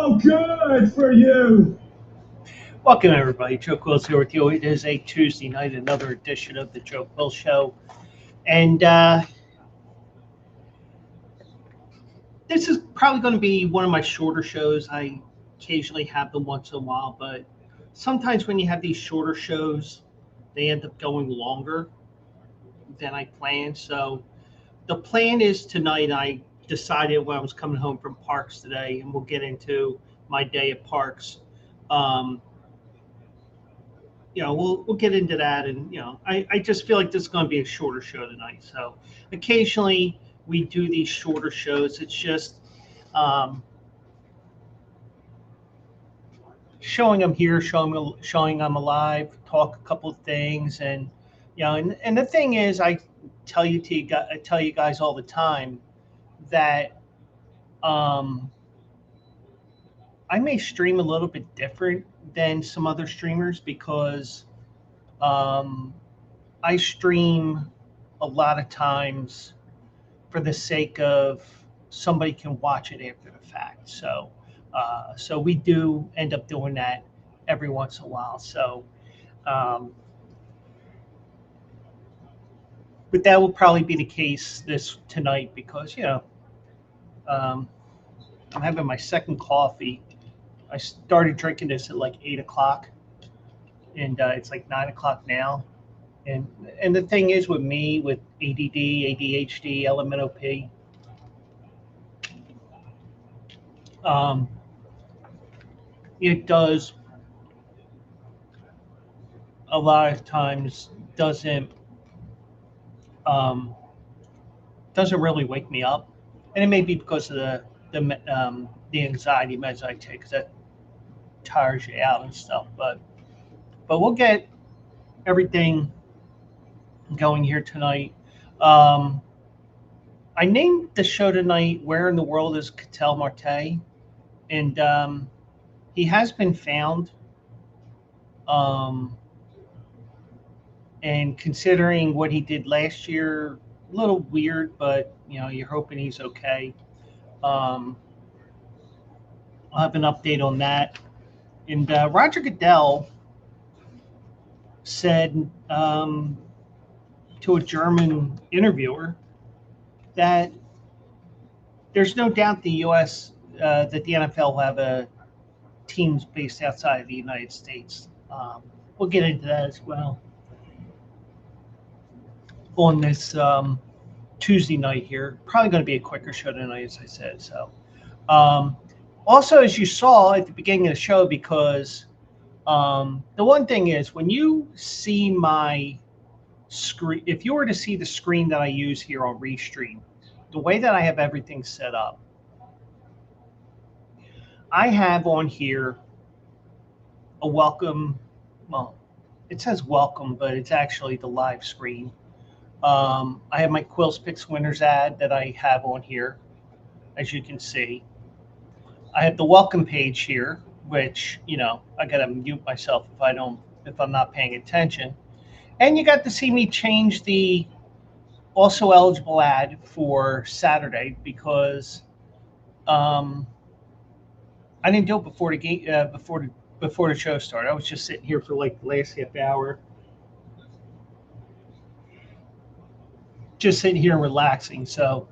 Oh, good for you. Welcome, everybody. Joe Quill's here with you. It is a Tuesday night, another edition of the Joe Quill Show. And this is probably going to be one of my shorter shows. I occasionally have them once in a while, but sometimes when you have these shorter shows, they end up going longer than I planned. So the plan is tonight, I decided when I was coming home from Parx today, and we'll get into my day at Parx. Um, we'll get into that, and I just feel like this is going to be a shorter show tonight. So occasionally we do these shorter shows. It's just um, showing them here, showing I'm alive, talk a couple of things, and and the thing is, I tell you guys all the time that um, I may stream a little bit different than some other streamers because um, I stream a lot of times for the sake of somebody can watch it after the fact. So we do end up doing that every once in a while. Um, but that will probably be the case this tonight because um, I'm having my second coffee. I started drinking this at like 8 o'clock, and it's like 9 o'clock now. And and the thing is with me with ADD, ADHD, LMNOP, um, it does a lot of times um, doesn't really wake me up, and it may be because of the anxiety meds I take because that tires you out and stuff. But we'll get everything going here tonight. Um, I named the show tonight "Where in the World is Ketel Marte?" and he has been found. Um, and considering what he did last year, a little weird, but you're hoping he's okay. Um, I'll have an update on that. And Roger Goodell said to a German interviewer that there's no doubt the U.S. That the NFL will have teams based outside of the United States. We'll get into that as well on this Tuesday night here. Probably going to be a quicker show tonight, as I said. So, um, also as you saw at the beginning of the show, because the one thing is when you see my screen, if you were to see the screen that I use here on Restream, the way that I have everything set up, I have on here a welcome. Well, it says welcome, but it's actually the live screen. I have my Quills Picks winners ad that I have on here, as you can see. I have the welcome page here, which I gotta mute myself if I'm not paying attention. And you got to see me change the also eligible ad for Saturday because um, I didn't do it before the game before the show started. I was just sitting here for like the last half hour, just sitting here relaxing. So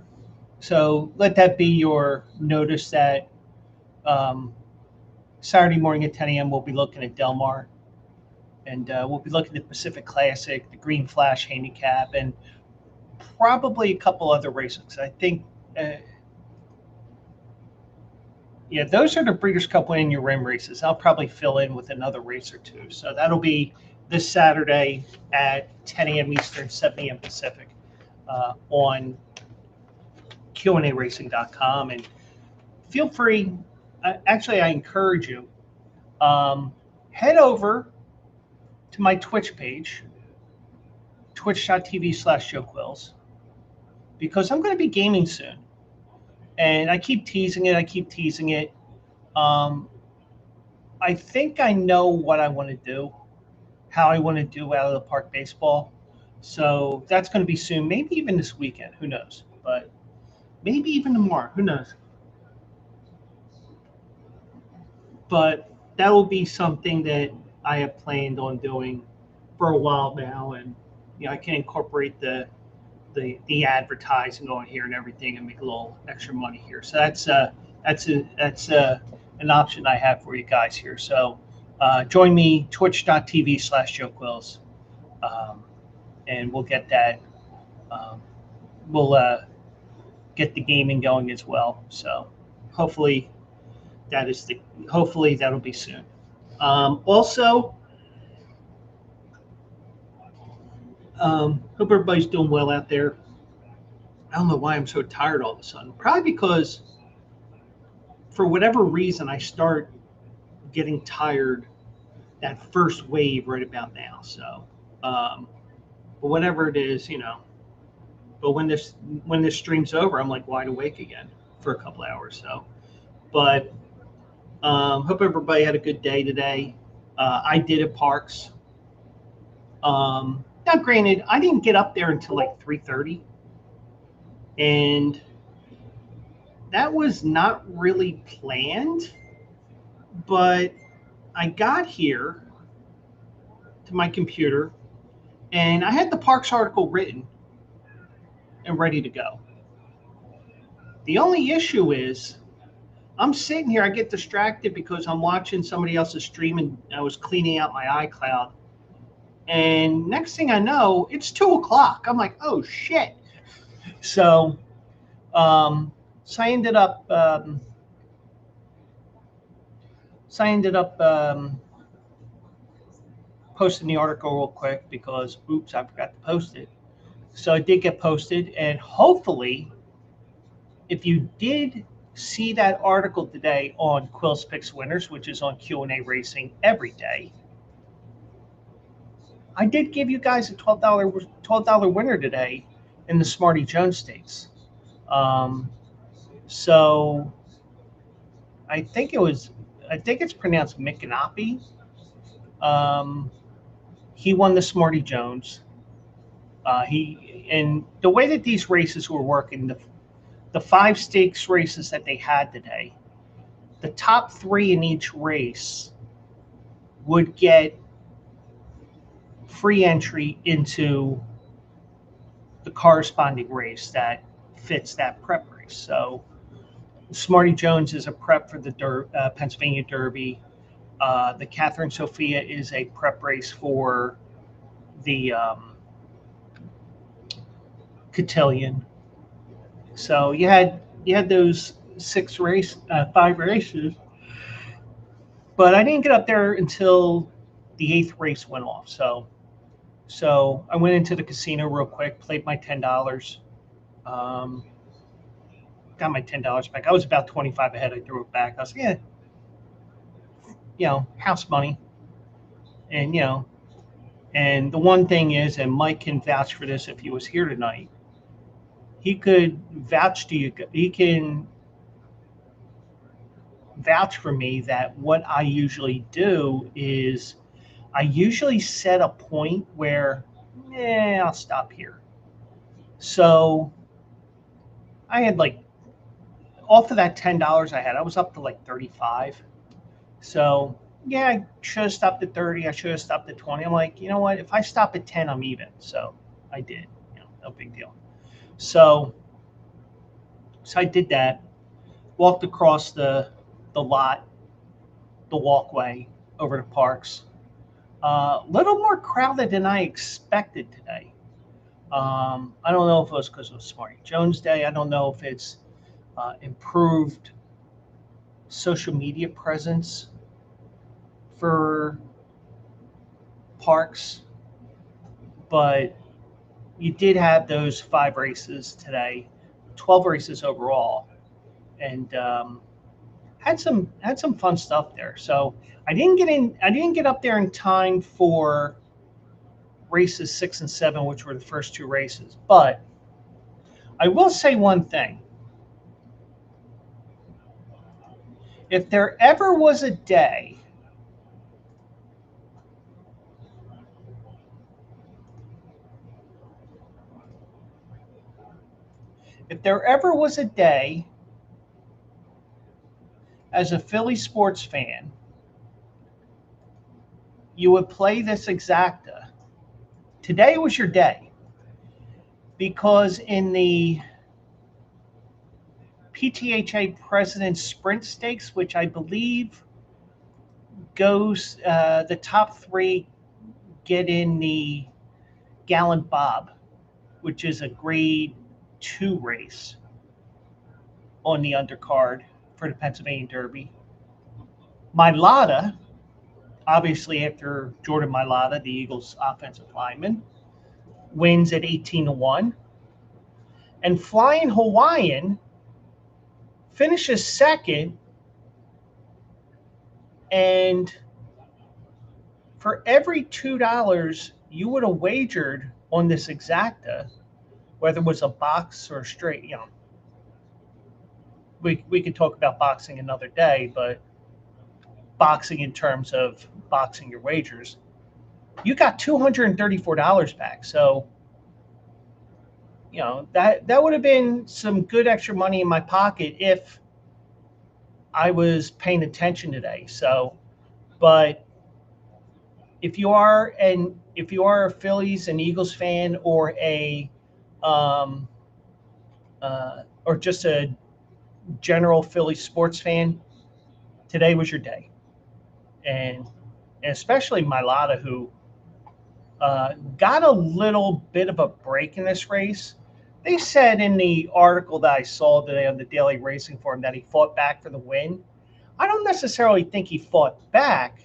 let that be your notice that um, Saturday morning at 10 a.m. we'll be looking at Del Mar, and we'll be looking at Pacific Classic, the Green Flash Handicap, and probably a couple other races. I think, yeah, those are the Breeders' Cup Win Your Rim races. I'll probably fill in with another race or two. So that'll be this Saturday at 10 a.m. Eastern, 7 a.m. Pacific on QandARacing.com. And feel free, actually, I encourage you, head over to my Twitch page, twitch.tv/Joe Quills, because I'm going to be gaming soon. And I keep teasing it. Um, I think I know what I want to do, how I want to do out of the park baseball. So that's going to be soon, maybe even this weekend. Who knows? But maybe even tomorrow. Who knows? but that will be something that I have planned on doing for a while now, and I can incorporate the advertising on here and everything, and make a little extra money here. So that's an option I have for you guys here. So join me twitch.tv/Joe Quills, um, and we'll get that. Um, we'll get the gaming going as well. So hopefully hopefully that'll be soon. Also, hope everybody's doing well out there. I don't know why I'm so tired all of a sudden. Probably because for whatever reason I start getting tired that first wave right about now. So, um, but whatever it is, But when this stream's over, I'm like wide awake again for a couple hours. So, but hope everybody had a good day today. I did at Parx. Now, granted, I didn't get up there until like 3:30, and that was not really planned. But I got here to my computer, and I had the Parx article written and ready to go. The only issue is I'm sitting here, I get distracted because I'm watching somebody else's stream and I was cleaning out my iCloud. And next thing I know, it's 2 o'clock. I'm like, oh shit. So, um, so I ended up, posting the article real quick because, oops, I forgot to post it. So it did get posted, and hopefully, if you did see that article today on Quills Picks Winners, which is on Q&A Racing every day, I did give you guys a $12 winner today in the Smarty Jones Stakes. So I think it's pronounced Micanopy. He won the Smarty Jones. And the way that these races were working, the 5 stakes races that they had today, the top 3 in each race would get free entry into the corresponding race that fits that prep race. So Smarty Jones is a prep for the Pennsylvania Derby. The Catherine Sophia is a prep race for the Cotillion. So you had those 5 races, but I didn't get up there until the 8th race went off. So I went into the casino real quick, played my $10, got my $10 back. I was about 25 ahead. I threw it back. I was like, house money, and and the one thing is, and Mike can vouch for this if he was here tonight. He could vouch to you. He can vouch for me that what I usually do is I usually set a point where, I'll stop here. So I had like, off of that $10 I had, I was up to like 35. So yeah, I should have stopped at 30. I should have stopped at 20. I'm like, you know what? If I stop at 10, I'm even. So I did. No big deal. So I did that. Walked across the lot, the walkway over to Parx. A little more crowded than I expected today. I don't know if it was because of Smarty Jones Day. I don't know if it's improved social media presence for Parx, but you did have those 5 races today, 12 races overall, and had some fun stuff there. So I didn't get up there in time for races 6 and 7, which were the first 2 races. But I will say one thing. If there ever was a day as a Philly sports fan, you would play this exacta. Today was your day, because in the PTHA President's Sprint Stakes, which I believe goes, the top three get in the Gallant Bob, which is a grade 2 race on the undercard for the Pennsylvania Derby. Mailata, obviously after Jordan Mailata, the Eagles offensive lineman, wins at 18-1. And Flying Hawaiian finishes second, and for every $2 you would have wagered on this exacta, whether it was a box or a straight, we could talk about boxing another day, but boxing in terms of boxing your wagers, you got $234 back. So, that would have been some good extra money in my pocket if I was paying attention today. So, but if you are a Phillies and Eagles fan, or or just a general Philly sports fan, today was your day. And especially Mailata, who got a little bit of a break in this race. They said in the article that I saw today on the Daily Racing Forum that he fought back for the win. I don't necessarily think he fought back.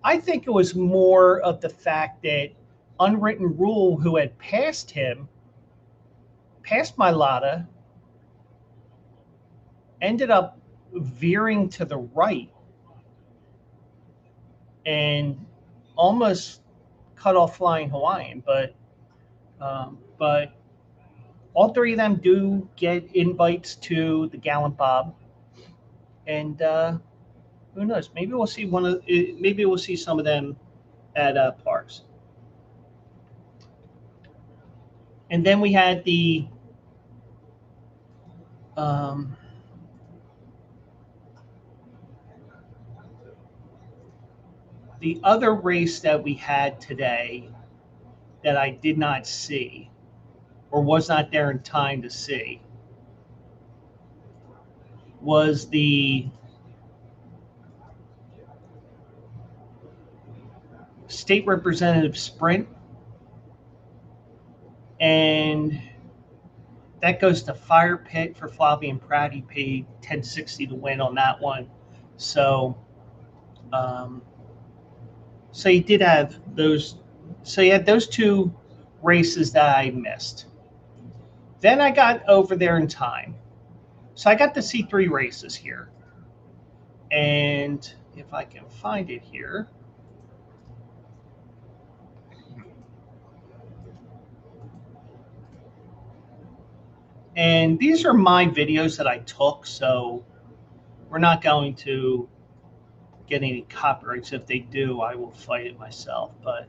I think it was more of the fact that Unwritten Rule, who had passed Mailata, ended up veering to the right and almost cut off Flying Hawaiian. But all three of them do get invites to the Gallant Bob, and who knows? Maybe we'll see some of them at Parx. And then we had the other race that we had today that I did not see, or was not there in time to see, was the state representative sprint, and that goes to Fire Pit for Flavian Pratt. He paid $10.60 to win on that one. So, so you did have those. So you had those two races that I missed. Then I got over there in time. So I got to see three races here. And if I can find it here. And these are my videos that I took, so we're not going to get any copyrights. If they do, I will fight it myself. But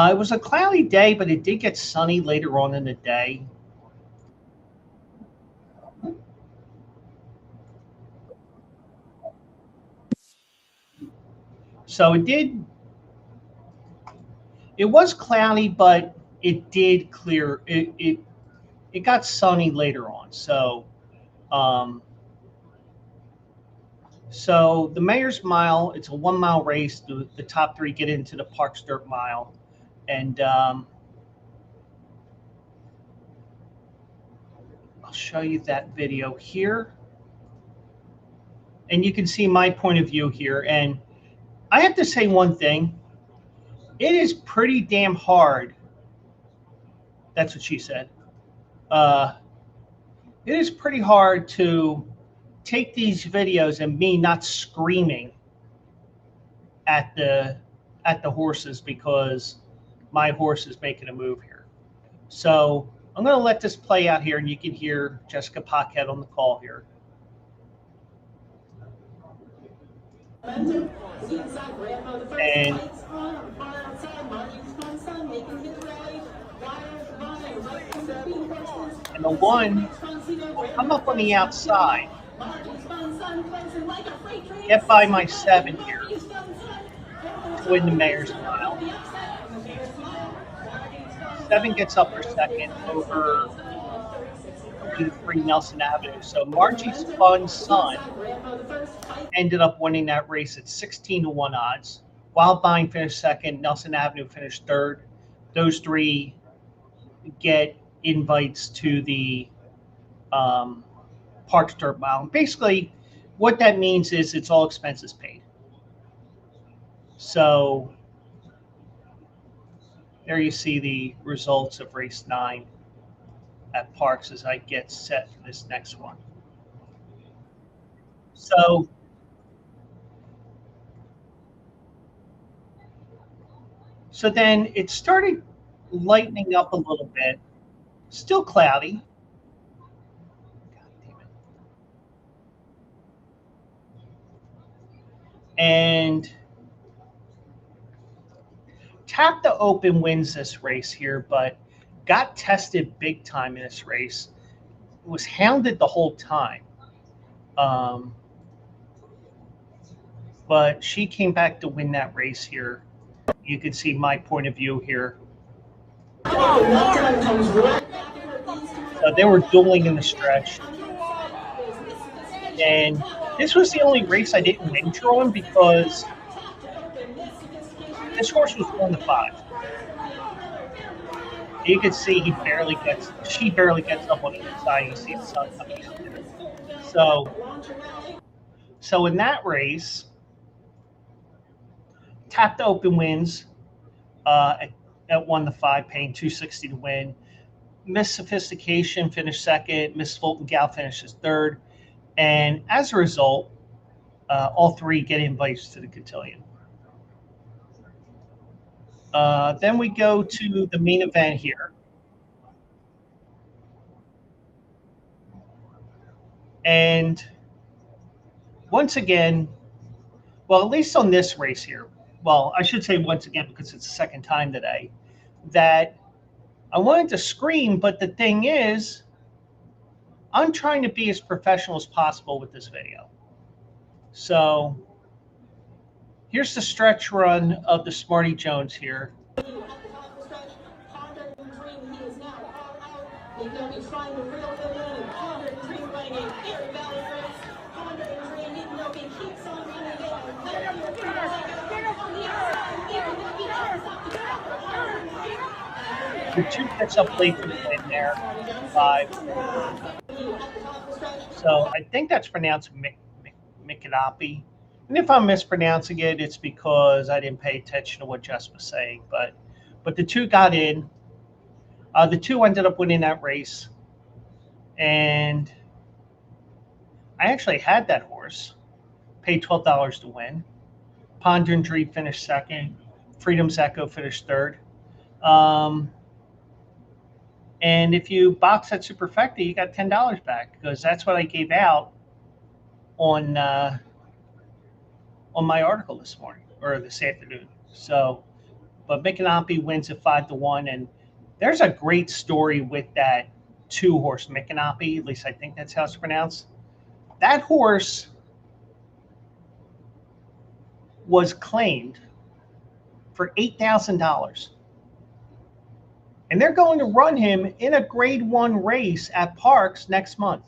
it was a cloudy day, but it did get sunny later on in the day. So it was cloudy, but it did clear. It got sunny later on. So, so the Mayor's Mile, it's a 1 mile race. The top three get into the Parx Dirt Mile. And I'll show you that video here. And you can see my point of view here. And I have to say one thing. It is pretty damn hard. That's what she said. It is pretty hard to take these videos and me not screaming at the horses because my horse is making a move here. So I'm going to let this play out here, and you can hear Jessica Paquette on the call here. And the one will come up on the outside. get by my 7 here to win the Mayor's Mile. 7 gets up for second over the 3 Nelson Avenue. So Margie's Fun Son ended up winning that race at 16-1 odds. Wildvine finished second. Nelson Avenue finished third. Those 3 get invites to the Parx Dirt Mile. Basically, what that means is it's all expenses paid. So there you see the results of race 9 at Parx as I get set for this next one. So then it started lightening up a little bit. Still cloudy. God damn it. And Tap the Open wins this race here, but got tested big time in this race. Was hounded the whole time. But she came back to win that race here. You can see my point of view here. So they were dueling in the stretch. And this was the only race I didn't venture on because this horse was 1-5. You can see she barely gets up on the inside. You see the sun coming out there. So in that race, Tap the Open wins at 1-5, paying $260 to win. Miss Sophistication finished second. Miss Fulton Gal finishes third. And as a result, all 3 get invites to the cotillion. Then we go to the main event here. And once again, well, at least on this race here, well, I should say once again because it's the second time today, that I wanted to scream, but the thing is, I'm trying to be as professional as possible with this video. So here's the stretch run of the Smarty Jones here. The 2 picks up late for the win there, 5. So I think that's pronounced Mikanapi. And if I'm mispronouncing it, it's because I didn't pay attention to what Jess was saying. But the 2 got in. The 2 ended up winning that race. And I actually had that horse. Paid $12 to win. Pondrin Dream finished second. Freedom's Echo finished third. And if you box that Superfecta, you got $10 back because that's what I gave out on my article this morning or this afternoon. So, but Mikanapi wins at 5-1, and there's a great story with that 2-horse Mikanapi. At least I think that's how it's pronounced. That horse was claimed for $8,000. And they're going to run him in a Grade 1 race at Parx next month.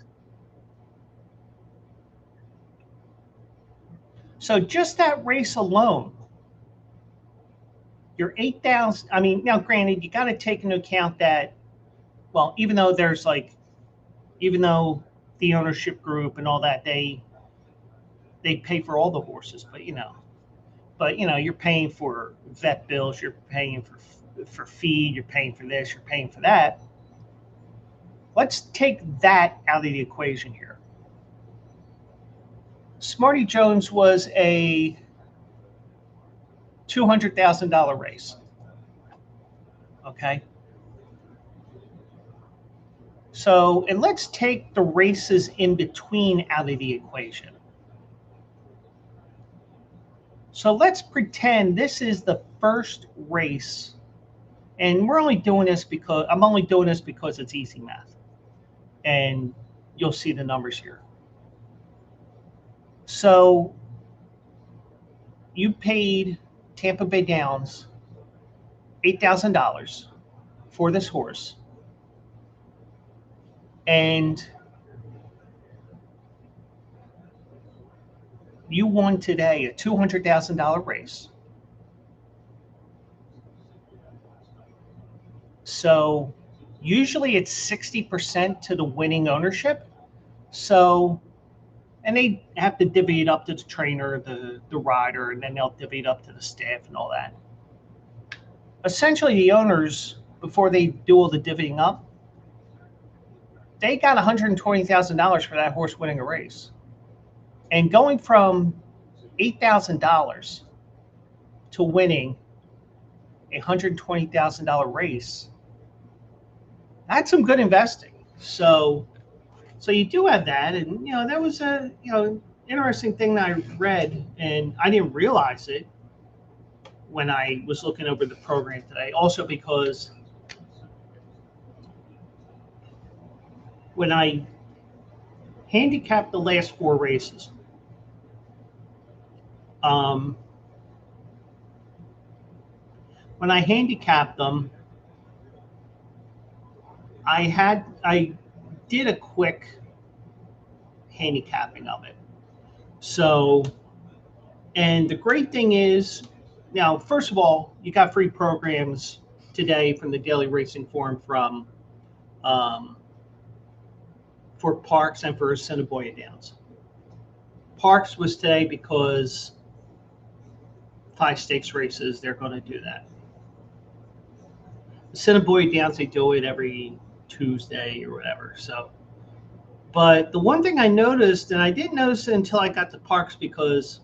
So just that race alone, you're 8,000. I mean, now granted, you got to take into account that, well, even though the ownership group and all that, they pay for all the horses, but you're paying for vet bills, you're paying for feed, you're paying for this, you're paying for that. Let's take that out of the equation here. Smarty Jones was a $200,000 race. Okay. So, and let's take the races in between out of the equation. So let's pretend this is the first race. And we're only doing this because I'm only doing this because it's easy math. And you'll see the numbers here. So you paid Tampa Bay Downs $8,000 for this horse, and you won today a $200,000 race. So usually it's 60% to the winning ownership. So, and they have to divvy it up to the trainer, the rider, and then they'll divvy it up to the staff and all that. Essentially, the owners, before they do all the divvying up, they got $120,000 for that horse winning a race. And going from $8,000 to winning a $120,000 race, that's some good investing. So you do have that, and that was a interesting thing that I read, and I didn't realize it when I was looking over the program today. Also because when I handicapped the last 4 races, when I handicapped them, I did a quick handicapping of it. So, and the great thing is, now, first of all, you got free programs today from the Daily Racing Forum for Parx and for Assiniboia Downs. Parx was today because 5 stakes races, they're going to do that. Assiniboia Downs, they do it every Tuesday or whatever. So, but the one thing I noticed, and I didn't notice it until I got to Parx, because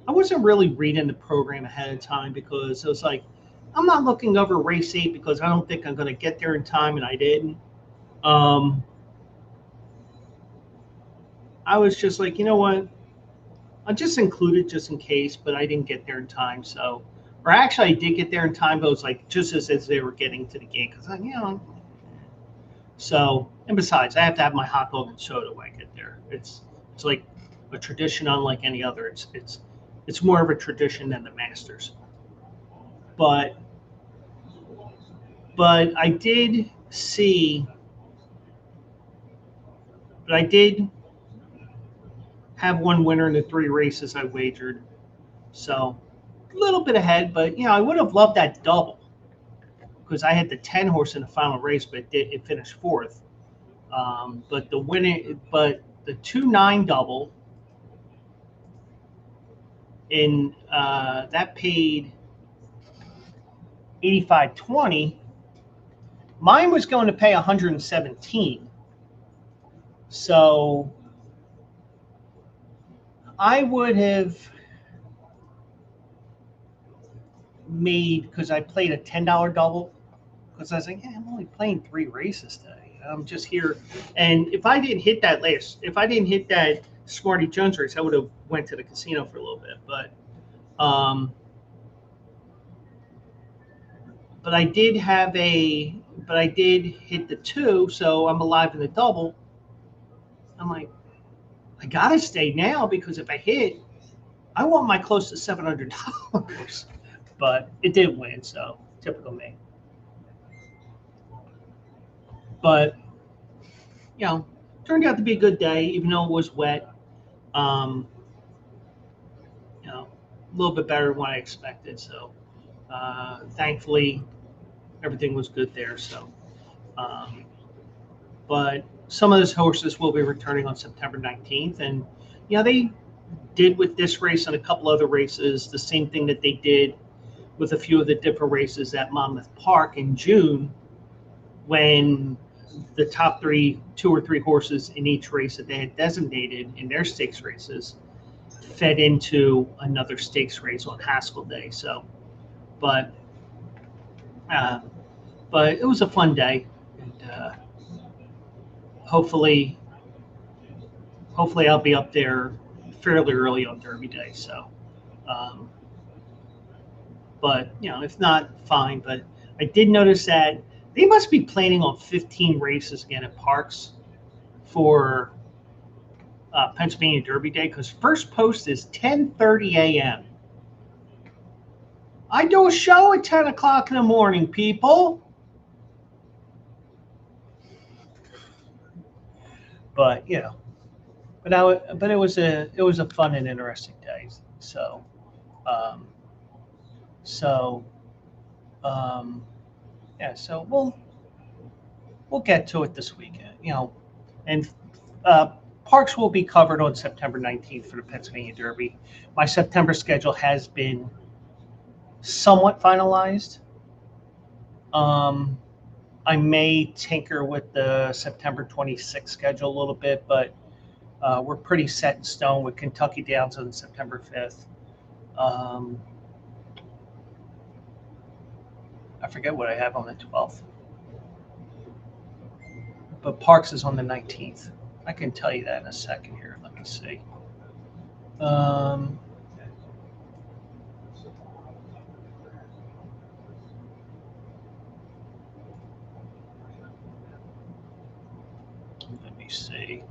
I wasn't really reading the program ahead of time, because it was like, I'm not looking over race 8 because I don't think I'm going to get there in time, and I didn't. I was just like, you know what? I'll just include it just in case, but I didn't get there in time. So, or actually, I did get there in time, but it was like just as they were getting to the gate, because So, and besides, I have to have my hot dog and soda when I get there. It's like a tradition unlike any other. It's more of a tradition than the Masters. But I did see, but I did have one winner in the 3 races I wagered. So a little bit ahead, but I would have loved that double, because I had the 10 horse in the final race, but it finished 4th. But the 2-9 double in that paid $85.20. Mine was going to pay $117. So I would have made, because I played a $10 double, because I was like, I'm only playing 3 races today. I'm just here. And if I didn't hit that Smarty Jones race, I would have went to the casino for a little bit. But I did hit the 2, so I'm alive in the double. I'm like, I gotta stay now, because if I hit, I want my close to $700. But it did win, so typical me. But turned out to be a good day, even though it was wet. A little bit better than what I expected. So thankfully, everything was good there. So, but some of those horses will be returning on September 19th, and they did with this race and a couple other races the same thing that they did with a few of the different races at Monmouth Park in June, when the top 2 or 3 horses in each race that they had designated in their stakes races fed into another stakes race on Haskell Day. So, but it was a fun day, and hopefully I'll be up there fairly early on Derby Day. So, but if not, fine. But I did notice that they must be planning on 15 races again at Parx for Pennsylvania Derby Day, because first post is 10:30 a.m. I do a show at 10 o'clock in the morning, people. But but it was a fun and interesting day. So, um, so yeah. So we'll get to it this weekend. And Parx will be covered on September 19th for the Pennsylvania Derby. My September schedule has been somewhat finalized. I may tinker with the September 26th schedule a little bit, but we're pretty set in stone with Kentucky Downs on September 5th. I forget what I have on the 12th, but Parx is on the 19th. I can tell you that in a second here. Let me see. Let me see.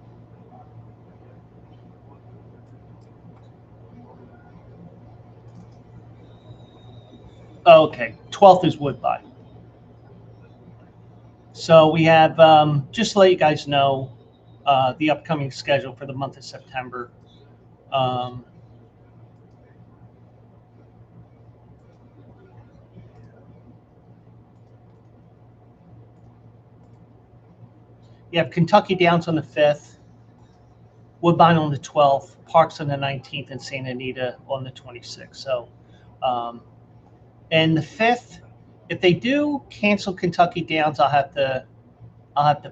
Okay, 12th is Woodbine. So we have, just to let you guys know, the upcoming schedule for the month of September. You have Kentucky Downs on the 5th, Woodbine on the 12th, Parx on the 19th, and St. Anita on the 26th. So, and the 5th, if they do cancel Kentucky Downs, I'll have to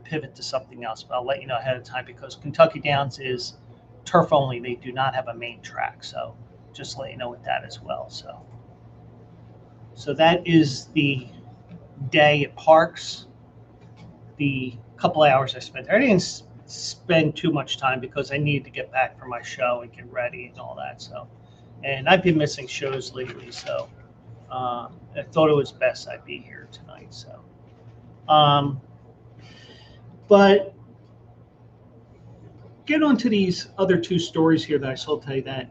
pivot to something else, but I'll let you know ahead of time, because Kentucky Downs is turf only. They do not have a main track, so just let you know with that as well. So that is the day at Parx. The couple of hours I spent there, I didn't spend too much time because I needed to get back for my show and get ready and all that. So, and I've been missing shows lately, so I thought it was best I'd be here tonight. So, but get on to these other two stories here that I shall tell you that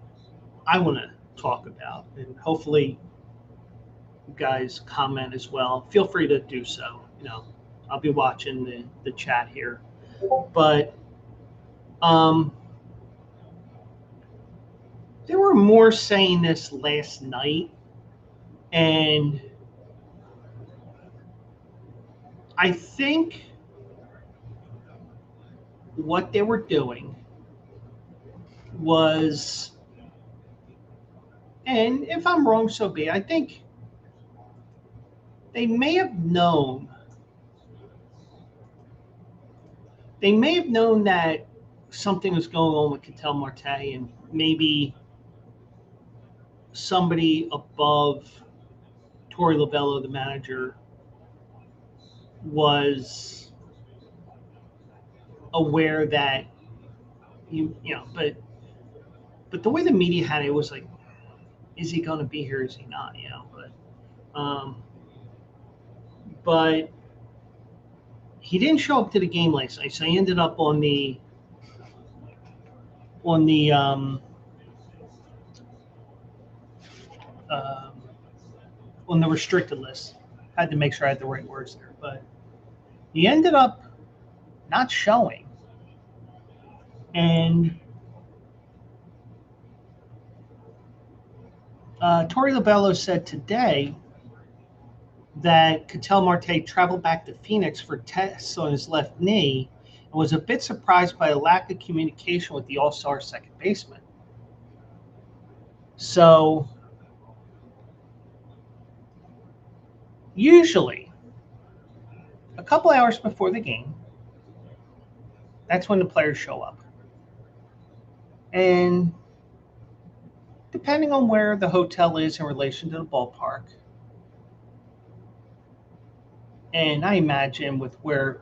I want to talk about, and hopefully you guys comment as well. Feel free to do so. I'll be watching the chat here, but there were more saying this last night, and I think what they were doing was, and if I'm wrong, so be it. I think they may have known that something was going on with Ketel Marte, and maybe somebody above Torey Lovello, the manager, was aware that but the way the media had it was like, is he going to be here? Is he not? But he didn't show up to the game last night, so he ended up on the restricted list. Had to make sure I had the right words there, but he ended up not showing. And Torey Lovello said today that Ketel Marte traveled back to Phoenix for tests on his left knee and was a bit surprised by a lack of communication with the All-Star second baseman. So usually a couple hours before the game, that's when the players show up. And depending on where the hotel is in relation to the ballpark, and I imagine with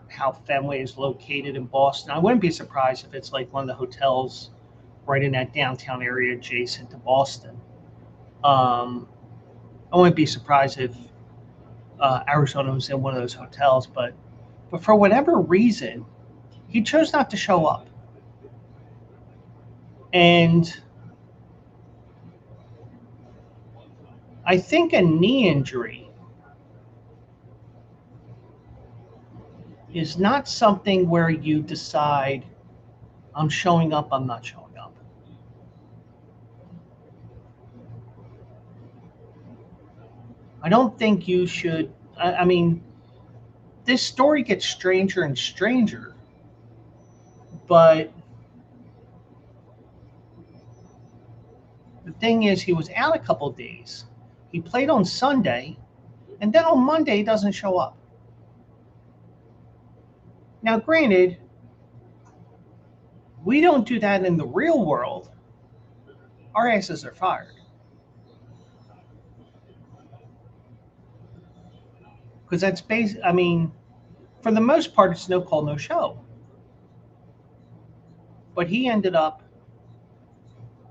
how Fenway is located in Boston, I wouldn't be surprised if it's like one of the hotels right in that downtown area adjacent to Boston. I wouldn't be surprised if Arizona was in one of those hotels, but for whatever reason, he chose not to show up. And I think a knee injury is not something where you decide, I'm showing up, I'm not showing up. I don't think you should. I mean, this story gets stranger and stranger, but the thing is, he was out a couple of days. He played on Sunday, and then on Monday, he doesn't show up. Now, granted, we don't do that in the real world. Our asses are fired. Because that's I mean, for the most part, it's no call, no show. But he ended up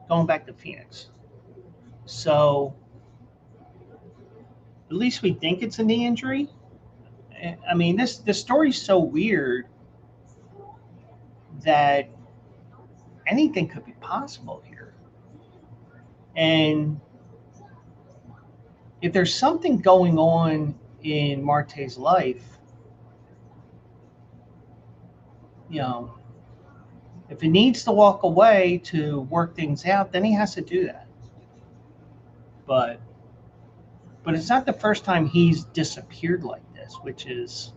going back to Phoenix. So at least we think it's a knee injury. I mean, this story's so weird that anything could be possible here. And if there's something going on in Marte's life, you know, if he needs to walk away to work things out, then he has to do that. But it's not the first time he's disappeared like this, which is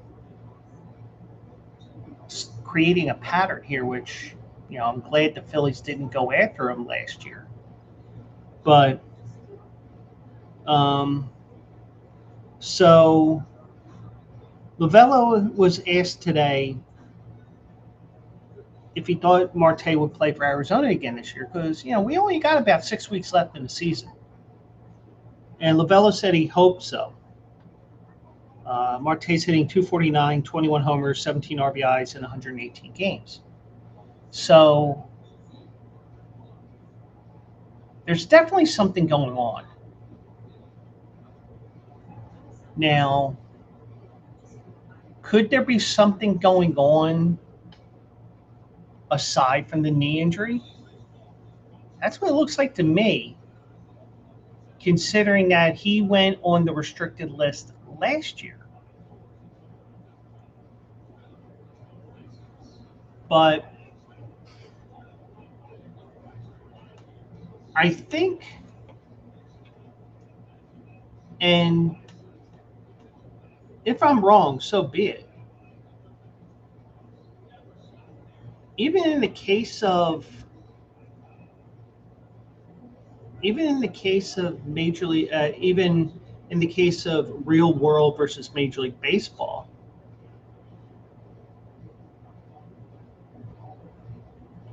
creating a pattern here, which, you know, I'm glad the Phillies didn't go after him last year. But so Lovullo was asked today if he thought Marte would play for Arizona again this year, because, you know, we only got about 6 weeks left in the season. And Lovullo said he hoped so. Marte's hitting 249, 21 homers, 17 RBIs in 118 games. So there's definitely something going on. Now, could there be something going on aside from the knee injury? That's what it looks like to me, considering that he went on the restricted list last year. But I think, and if I'm wrong, so be it. Even in the case of Major League, even in the case of real world versus Major League Baseball,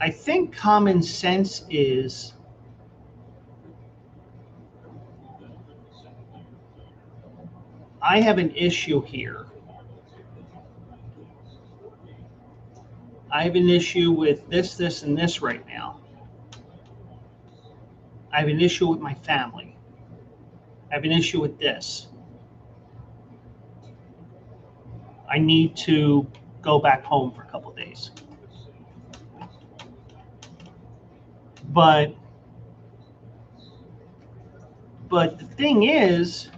I think common sense is I have an issue here. I have an issue with this, and this right now. I have an issue with my family. I have an issue with this. I need to go back home for a couple of days. But the thing is,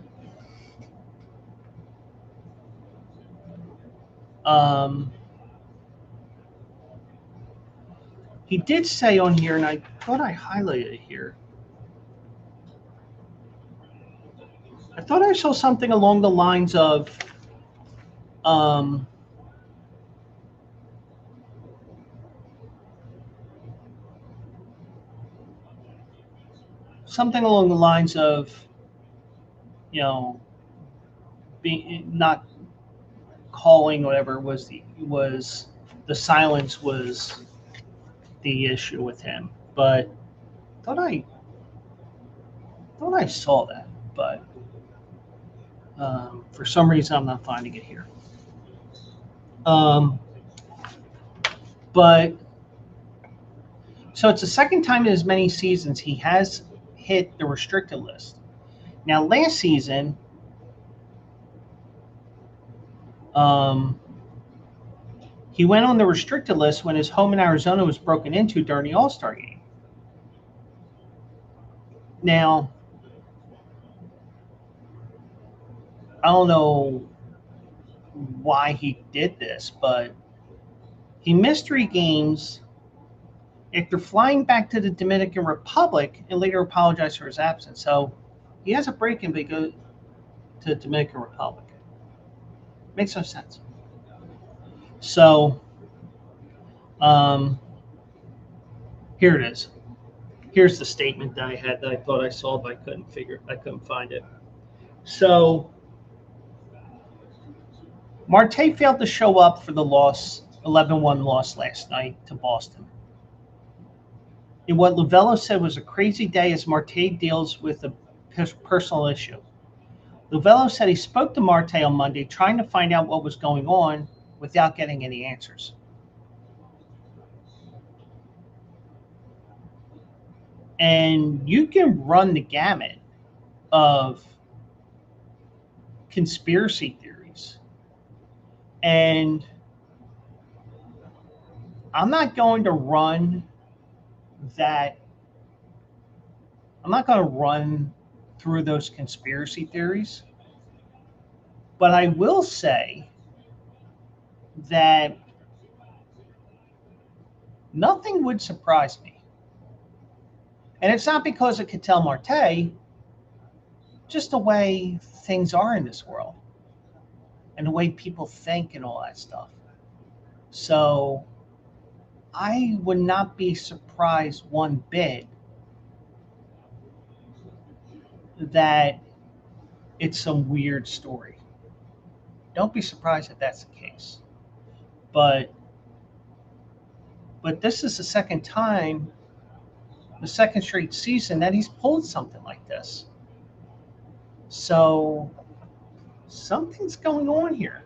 he did say on here, and I thought I highlighted it here. I thought I saw something along the lines of something along the lines of, you know, being not calling, whatever was the silence was the issue with him. But thought I saw that, but for some reason I'm not finding it here. But so it's the second time in as many seasons he has hit the restricted list. Now, last season, he went on the restricted list when his home in Arizona was broken into during the All-Star game. Now, I don't know why he did this, but he missed 3 games after flying back to the Dominican Republic and later apologized for his absence. So he has a break and they go to the Dominican Republic. Makes no sense. So here it is. Here's the statement that I had that I thought I saw, but I couldn't find it. So Marte failed to show up for the 11-1 loss last night to Boston. In what Lovello said was a crazy day as Marte deals with a personal issue. Lovello said he spoke to Marte on Monday trying to find out what was going on without getting any answers. And you can run the gamut of conspiracy theories. And I'm not going to run through those conspiracy theories, but I will say that nothing would surprise me. And it's not because of Ketel Marte, just the way things are in this world and the way people think and all that stuff. So I would not be surprised one bit that it's some weird story. Don't be surprised if that's the case. But this is the second straight season that he's pulled something like this. So something's going on here.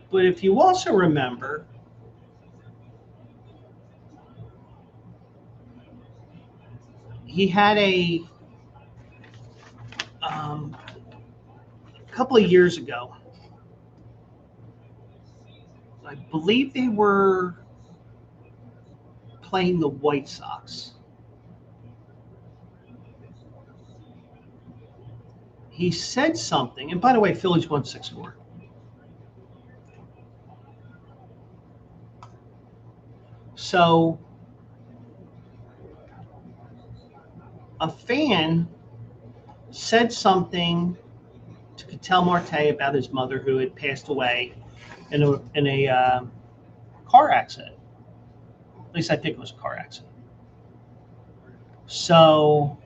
But if you also remember, he had a couple of years ago, I believe they were playing the White Sox. He said something, and by the way, Phillies won 6-4. So a fan said something to Ketel Marte about his mother who had passed away in a car accident. At least I think it was a car accident. So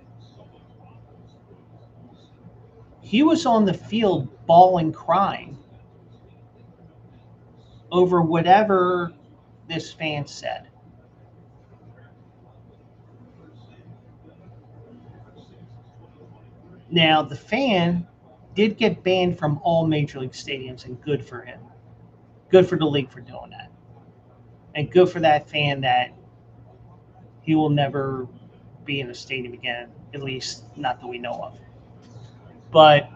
he was on the field bawling, crying over whatever this fan said. Now, the fan did get banned from all major league stadiums, and good for him. Good for the league for doing that. And good for that fan that he will never be in a stadium again, at least not that we know of. But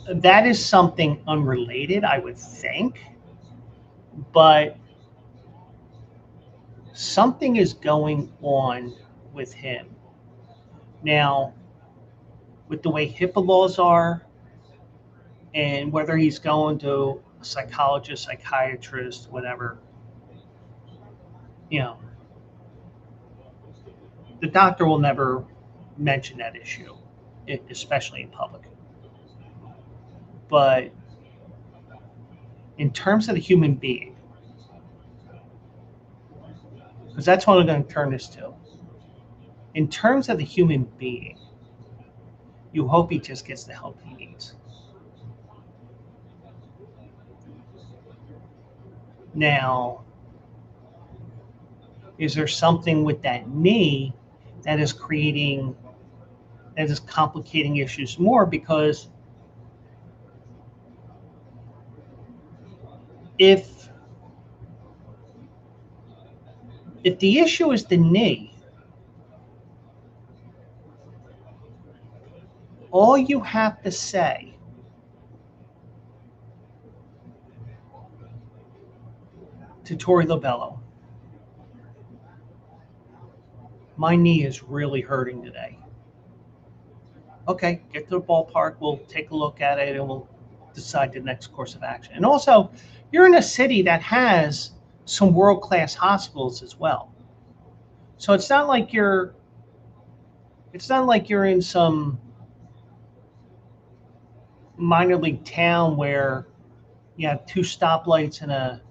that is something unrelated, I would think. But something is going on with him. Now, with the way HIPAA laws are, and whether he's going to a psychologist, psychiatrist, whatever, the doctor will never mention that issue, especially in public. But in terms of the human being, because that's what I'm going to turn this to. In terms of the human being, you hope he just gets the help he needs. Now, is there something with that knee that is complicating issues more? Because if the issue is the knee, all you have to say to Tori Lobello. My knee is really hurting today. Okay, get to the ballpark. We'll take a look at it and we'll decide the next course of action. And also, you're in a city that has some world-class hospitals as well. So it's not like you're in some minor league town where you have two stoplights and a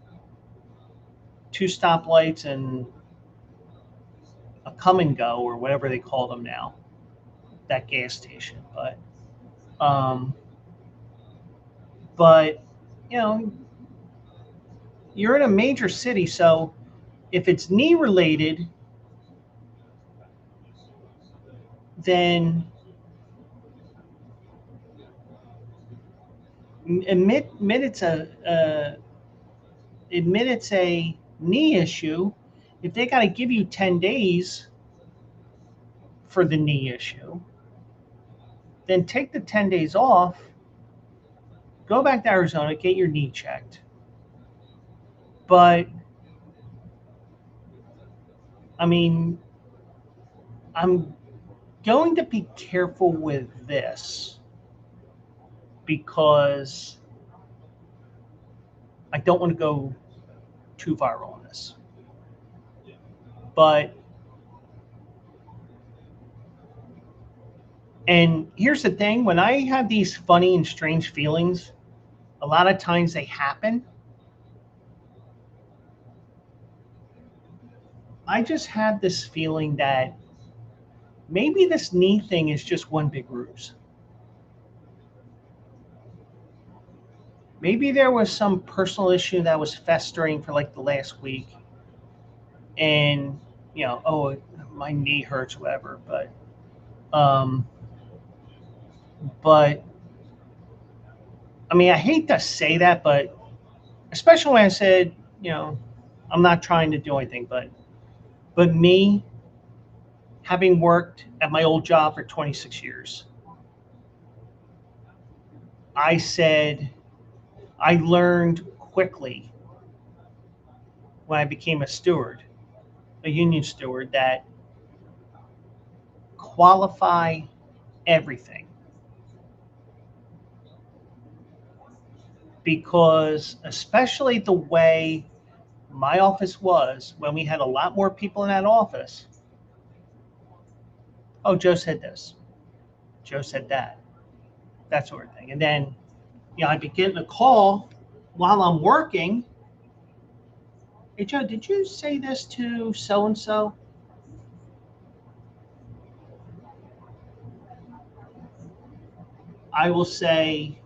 come and go, or whatever they call them now, that gas station. But you know, you're in a major city, so if it's knee related, then admit it's a knee issue. If they got to give you 10 days for the knee issue, then take the 10 days off, go back to Arizona, get your knee checked. But I mean, I'm going to be careful with this because I don't want to go too viral on this. And here's the thing, when I have these funny and strange feelings, a lot of times they happen. I just have this feeling that maybe this knee thing is just one big ruse. Maybe there was some personal issue that was festering for like the last week. And, oh, my knee hurts, whatever. But I mean, I hate to say that, but especially when I said, I'm not trying to do anything, but me, having worked at my old job for 26 years, I said I learned quickly when I became a union steward, that qualify everything. Because especially the way my office was, when we had a lot more people in that office, oh, Joe said this, Joe said that sort of thing. And then, I'd be getting a call while I'm working. Hey, Joe, did you say this to so-and-so? I will say,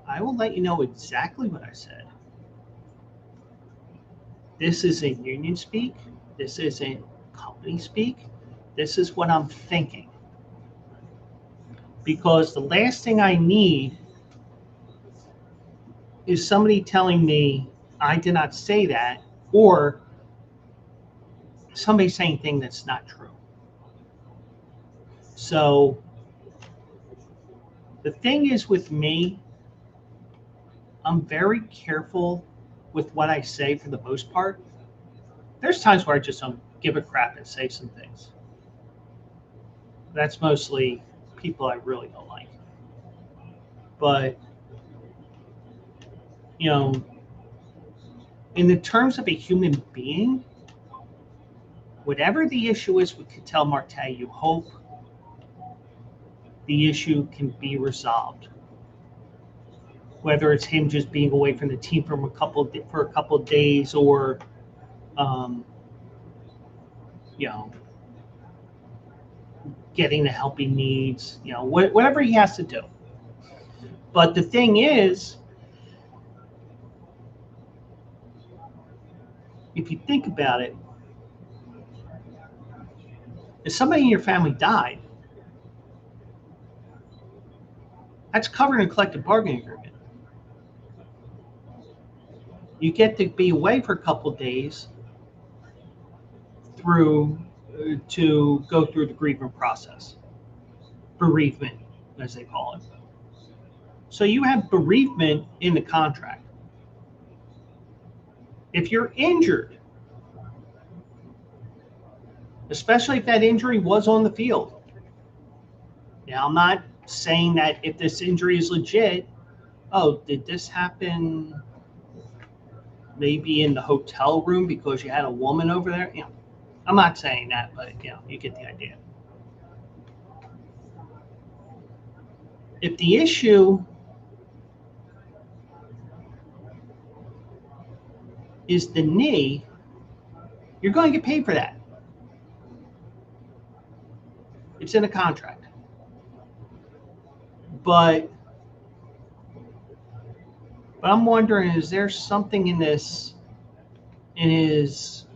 I will let you know exactly what I said. This isn't union speak. This isn't company speak. This is what I'm thinking. Because the last thing I need is somebody telling me I did not say that, or somebody saying thing that's not true. So the thing is with me, I'm very careful with what I say for the most part. There's times where I just don't give a crap and say some things. That's mostly people I really don't like. But, in the terms of a human being, whatever the issue is with Ketel Marte, you hope the issue can be resolved. Whether it's him just being away from the team for a couple of days, or getting the help he needs, whatever he has to do. But the thing is, if you think about it, if somebody in your family died, that's covered in a collective bargaining agreement. You get to be away for a couple of days to go through the bereavement process. Bereavement, as they call it. So you have bereavement in the contract. If you're injured, especially if that injury was on the field. Now, I'm not saying that if this injury is legit, oh, did this happen maybe in the hotel room because you had a woman over there? You know, I'm not saying that, but you get the idea. If the issue is the knee, you're going to get paid for that. It's in a contract. But I'm wondering, is there something in his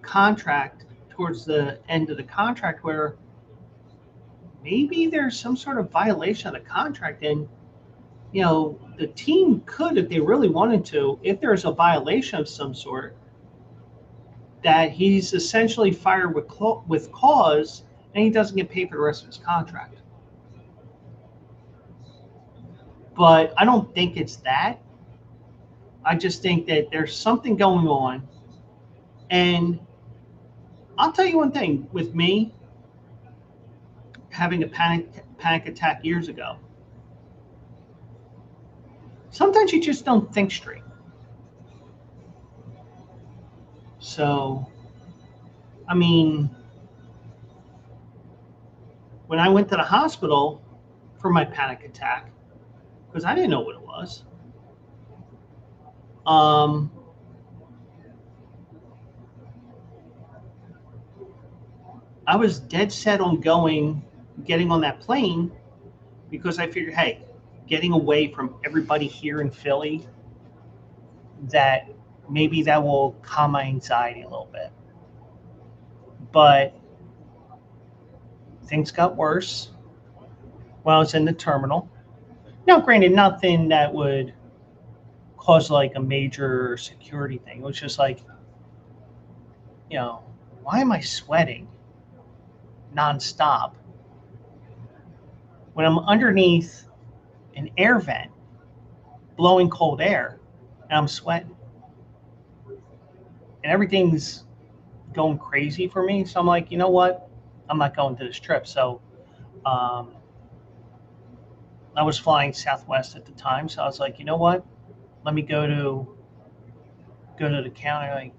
contract towards the end of the contract where maybe there's some sort of violation of the contract, and the team could, if they really wanted to, if there's a violation of some sort, that he's essentially fired with cause and he doesn't get paid for the rest of his contract. But I don't think it's that. I just think that there's something going on. And I'll tell you one thing, with me having a panic attack years ago, sometimes you just don't think straight. So, I mean, when I went to the hospital for my panic attack, because I didn't know what it was, I was dead set on getting on that plane because I figured, hey, getting away from everybody here in Philly, that maybe that will calm my anxiety a little bit. But things got worse when I was in the terminal. Now, granted, nothing that would cause like a major security thing. It was just like, why am I sweating nonstop when I'm underneath an air vent blowing cold air and I'm sweating? And everything's going crazy for me. So I'm like, you know what? I'm not going to this trip. So I was flying Southwest at the time. So I was like, you know what? Let me go to the counter. Like,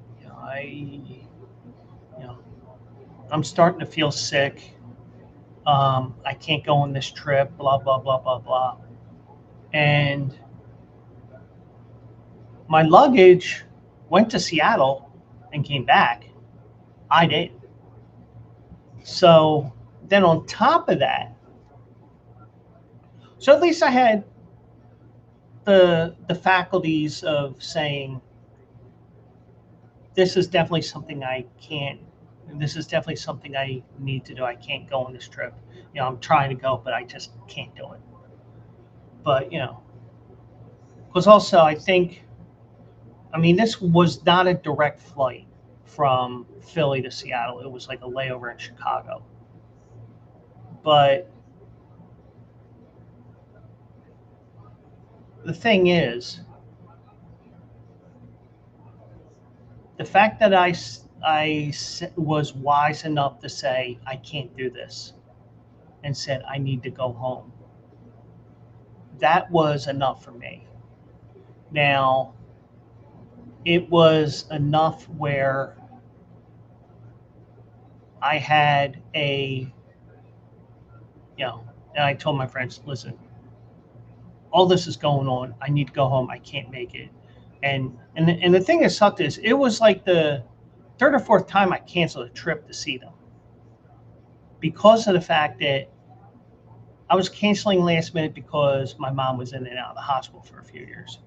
I'm starting to feel sick. I can't go on this trip, blah, blah, blah, blah, blah. And my luggage went to Seattle and came back. I did. So then on top of that, so at least I had the faculties of saying, this is definitely something I can't, this is definitely something I need to do. I can't go on this trip. I'm trying to go, but I just can't do it. But, because also I think, this was not a direct flight from Philly to Seattle. It was like a layover in Chicago. But the thing is, the fact that I was wise enough to say, I can't do this, and said, I need to go home, that was enough for me. Now, it was enough where I had and I told my friends, listen, all this is going on. I need to go home. I can't make it. And the thing that sucked is it was like the third or fourth time I canceled a trip to see them because of the fact that I was canceling last minute because my mom was in and out of the hospital for a few years.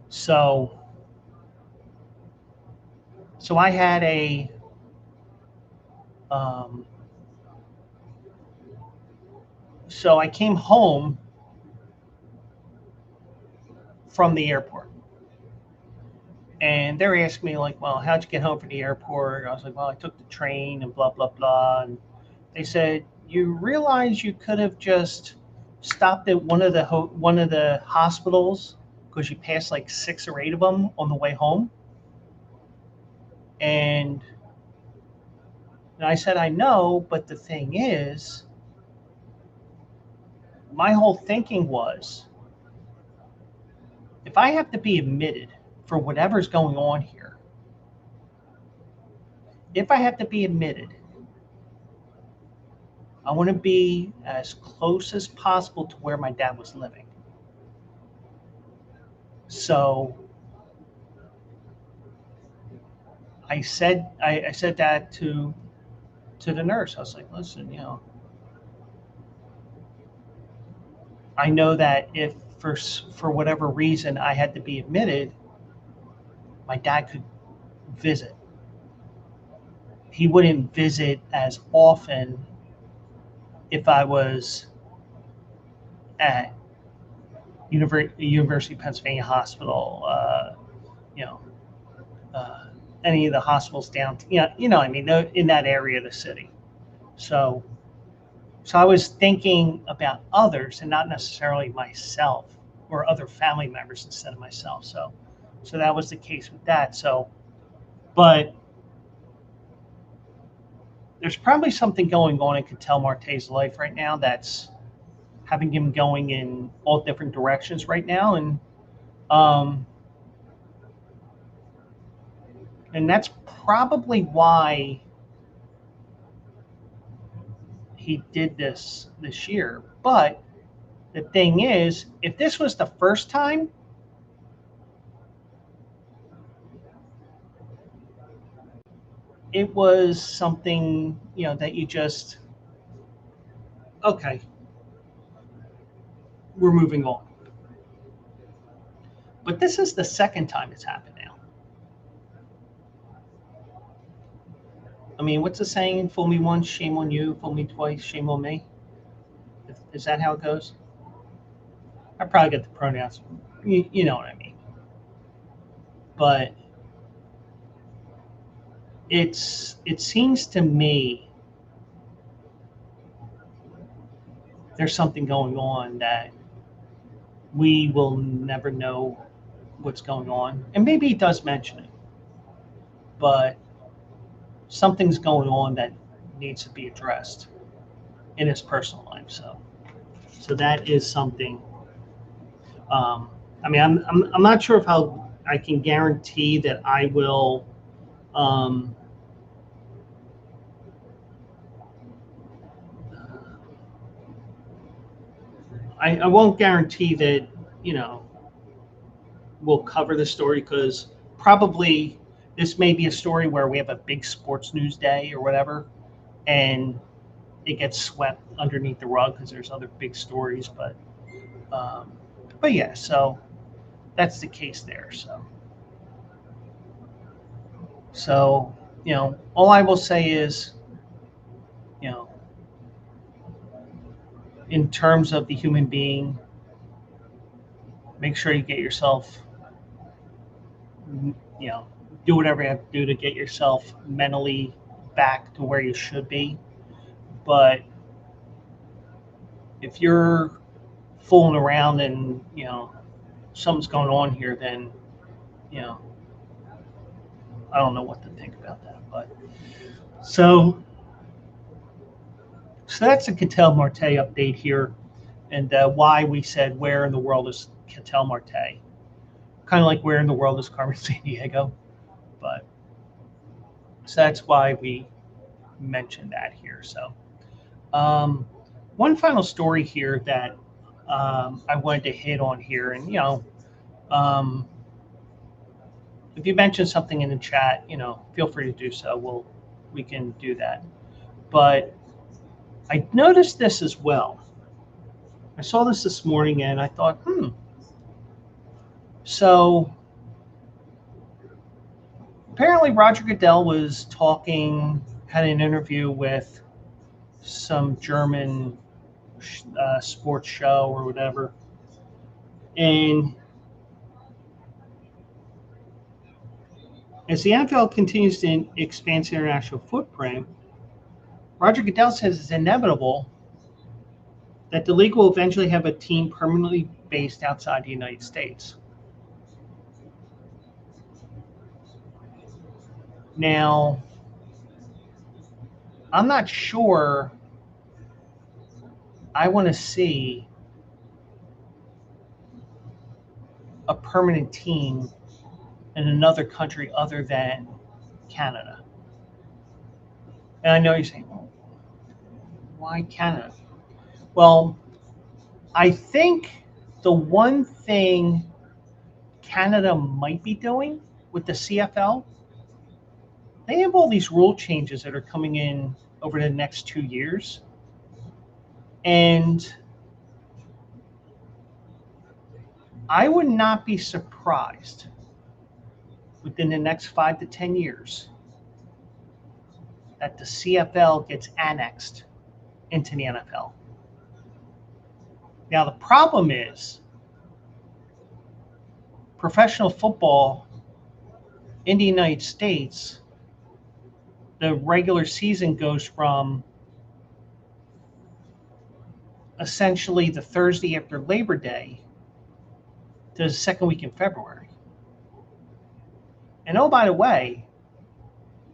So I had so I came home from the airport. And they're asking me like, well, how'd you get home from the airport? I was like, well, I took the train and blah, blah, blah. And they said, you realize you could have just stopped at one of the hospitals because you passed like 6 or 8 of them on the way home. And I said, I know, but the thing is, my whole thinking was, if I have to be admitted for whatever's going on here, if I have to be admitted, I want to be as close as possible to where my dad was living. So I said that to the nurse. I was like, listen, I know that if for whatever reason I had to be admitted, my dad could visit. He wouldn't visit as often if I was at University of Pennsylvania Hospital, any of the hospitals down, I mean, in that area of the city. So I was thinking about others and not necessarily myself or other family members instead of myself. So that was the case with that. So, but there's probably something going on in Ketel Marte's life right now that's having him going in all different directions right now, and that's probably why he did this year. But the thing is, if this was the first time, it was something, that you just, okay, we're moving on. But this is the second time it's happened now. I mean, what's the saying? Fool me once, shame on you. Fool me twice, shame on me. Is that how it goes? I probably get the pronouns. You know what I mean. But it seems to me there's something going on that we will never know what's going on. And maybe he does mention it, but something's going on that needs to be addressed in his personal life. So that is something. I mean, I'm not sure if how I can guarantee that I will. I won't guarantee that we'll cover the story, because probably this may be a story where we have a big sports news day or whatever, and it gets swept underneath the rug because there's other big stories. But yeah, so that's the case there. So all I will say is, in terms of the human being, make sure you get yourself, do whatever you have to do to get yourself mentally back to where you should be. But if you're fooling around and something's going on here, then I don't know what to think about that. But so that's a Ketel Marte update here, and why we said, where in the world is Ketel Marte? Kind of like, where in the world is Carmen Sandiego? But so that's why we mentioned that here. So one final story here that I wanted to hit on here, and if you mention something in the chat, feel free to do so. We can do that. But I noticed this as well. I saw this morning, and I thought, So apparently Roger Goodell had an interview with some German sports show or whatever, and as the NFL continues to expand its international footprint, Roger Goodell says it's inevitable that the league will eventually have a team permanently based outside the United States. Now, I'm not sure I want to see a permanent team in another country other than Canada. And I know you're saying, well, why Canada? Well, I think the one thing Canada might be doing with the CFL, they have all these rule changes that are coming in over the next 2 years. And I would not be surprised within the next 5 to 10 years that the CFL gets annexed into the NFL. Now, the problem is professional football in the United States, the regular season goes from essentially the Thursday after Labor Day to the second week in February. And oh, by the way,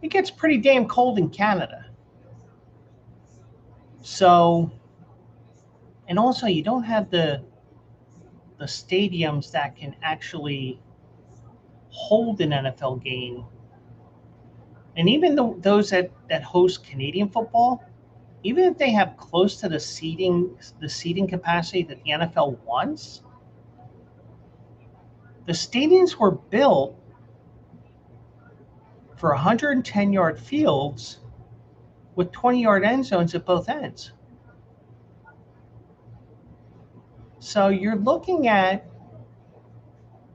it gets pretty damn cold in Canada. So, and also you don't have the stadiums that can actually hold an NFL game. And even those that host Canadian football, even if they have close to the seating capacity that the NFL wants, the stadiums were built for 110-yard fields with 20-yard end zones at both ends. So you're looking at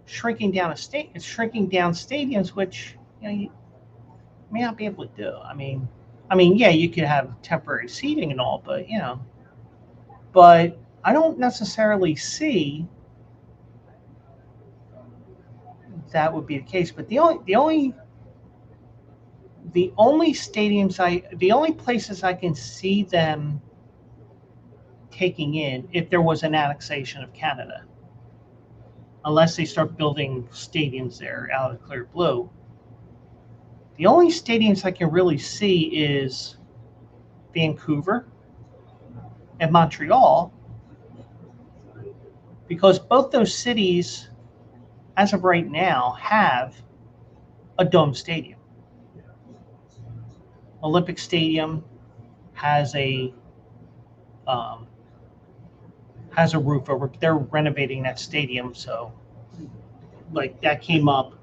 shrinking down stadiums, which you may not be able to do. I mean, yeah, you could have temporary seating and all, but but I don't necessarily see that would be the case. But the only places I can see them taking in if there was an annexation of Canada, unless they start building stadiums there out of clear blue. The only stadiums I can really see is Vancouver and Montreal, because both those cities, as of right now, have a dome stadium. Olympic Stadium has a roof over. They're renovating that stadium, so like that came up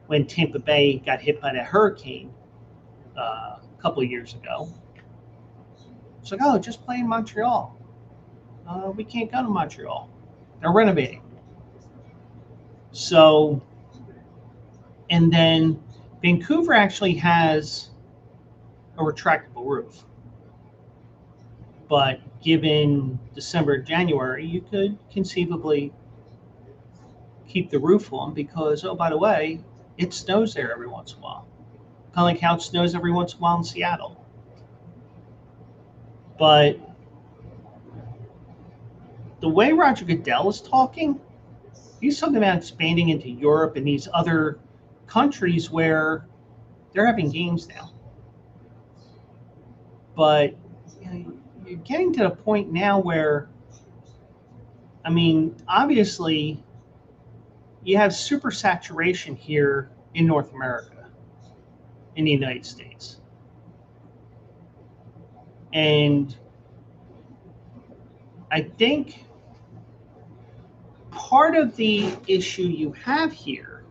when Tampa Bay got hit by that hurricane a couple of years ago. It's like, oh, just play in Montreal. We can't go to Montreal. They're renovating. So, and then Vancouver actually has a retractable roof. But given December, January, you could conceivably keep the roof on because, oh, by the way, it snows there every once in a while. Kind of like how it snows every once in a while in Seattle. But the way Roger Goodell is talking, he's talking about expanding into Europe and these other countries where they're having games now. But you're getting to the point now where, I mean, obviously, you have super saturation here in North America, in the United States. And I think part of the issue you have here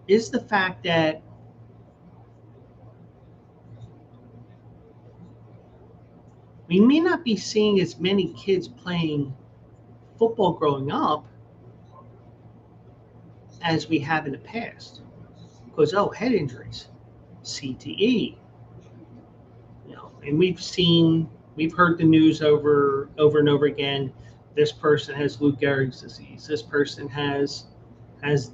is the fact that we may not be seeing as many kids playing football growing up as we have in the past. Because, head injuries, CTE, and we've heard the news over and over again. This person has Lou Gehrig's disease. This person has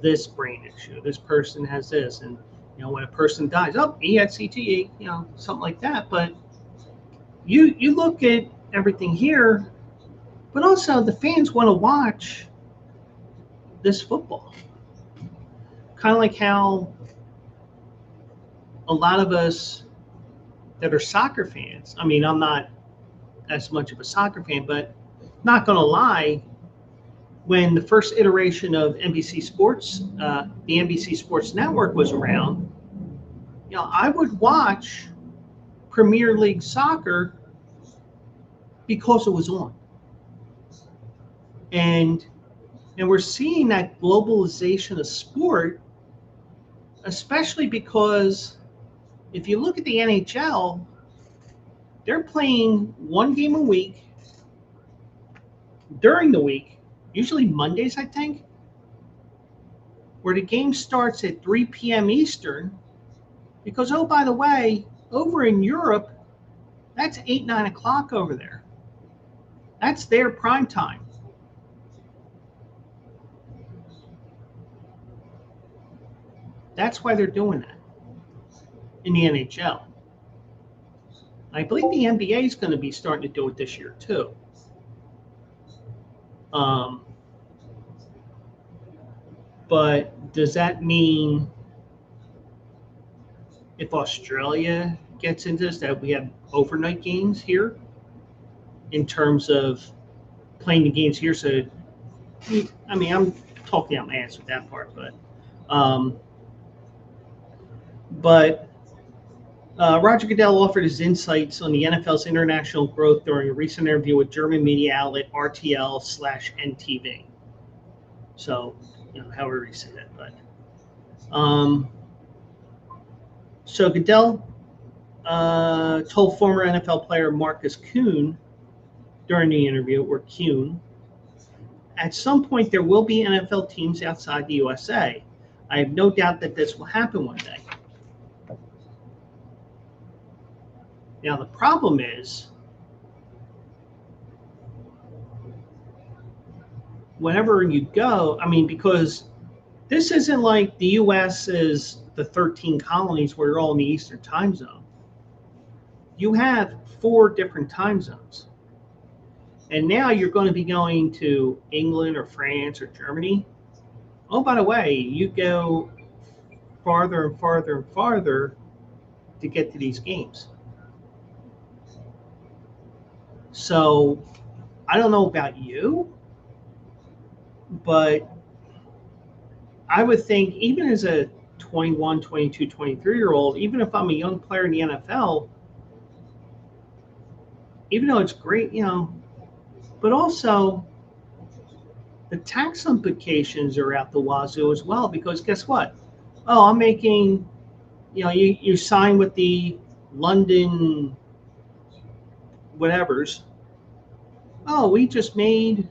this brain issue. This person has this. And, when a person dies, he had CTE, something like that. But you look at everything here, but also the fans want to watch this football. Kind of like how a lot of us that are soccer fans, I mean, I'm not as much of a soccer fan, but not going to lie, when the first iteration of NBC Sports, the NBC Sports Network was around, I would watch Premier League soccer because it was on. And we're seeing that globalization of sport, especially because if you look at the NHL, they're playing one game a week during the week, usually Mondays, I think, where the game starts at 3 p.m. Eastern. Because, oh, by the way, over in Europe, that's 8, 9 o'clock over there. That's their prime time. That's why they're doing that in the NHL. I believe the NBA is going to be starting to do it this year, too. But does that mean if Australia gets into this, that we have overnight games here in terms of playing the games here? So, I mean, I'm talking out my ass with that part, but Roger Goodell offered his insights on the NFL's international growth during a recent interview with German media outlet RTL/NTV. So, however you say that, but so Goodell told former NFL player Marcus Kuhn during the interview, or Kuhn, at some point there will be NFL teams outside the USA. I have no doubt that this will happen one day. Now, the problem is, whenever you go, I mean, because this isn't like the U.S. is the 13 colonies where you're all in the Eastern time zone. You have 4 different time zones. And now you're going to be going to England or France or Germany. Oh, by the way, you go farther and farther and farther to get to these games. So I don't know about you, but I would think even as a 21, 22, 23-year-old, even if I'm a young player in the NFL, even though it's great, but also the tax implications are out the wazoo as well, because guess what? Oh, I'm making, you sign with the London whatevers. Oh, we just made,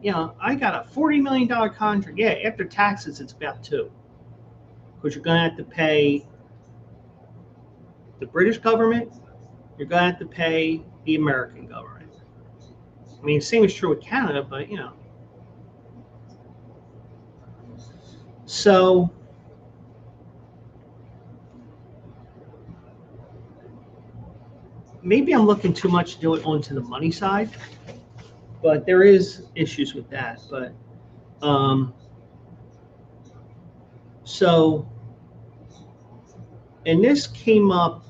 I got a $40 million contract. Yeah, after taxes, it's about 2. Because you're going to have to pay the British government, you're going to have to pay the American government. I mean, the same is true with Canada, but, So, maybe I'm looking too much to do it onto the money side, but there is issues with that. But, so, and this came up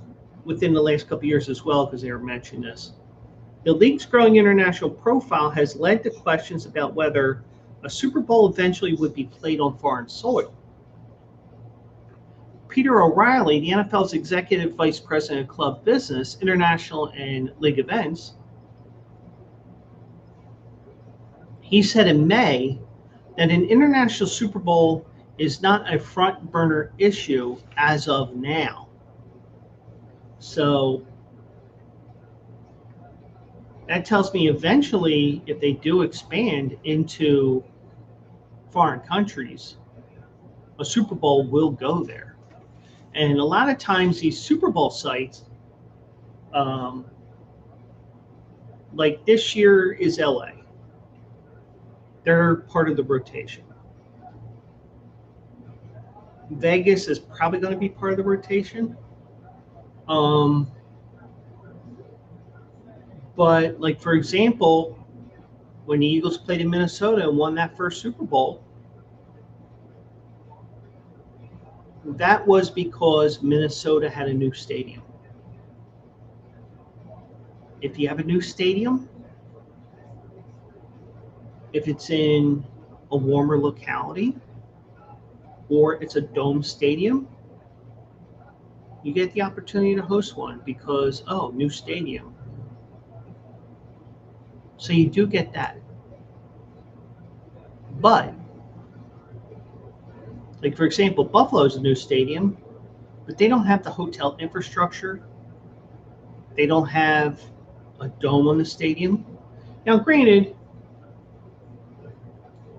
within the last couple of years as well, because they were mentioning this. The league's growing international profile has led to questions about whether a Super Bowl eventually would be played on foreign soil. Peter O'Reilly, the NFL's executive vice president of club business, international and league events, he said in May that an international Super Bowl is not a front burner issue as of now. So that tells me eventually, if they do expand into foreign countries, a Super Bowl will go there. And a lot of times these Super Bowl sites, like this year is LA. They're part of the rotation. Vegas is probably going to be part of the rotation. But like, for example, when the Eagles played in Minnesota and won that first Super Bowl, That was because Minnesota had a new stadium. If you have a new stadium, if it's in a warmer locality or it's a dome stadium, you get the opportunity to host one because, oh, new stadium. So you do get that. But, like for example, Buffalo's a new stadium, but they don't have the hotel infrastructure. They don't have a dome on the stadium. Now, granted,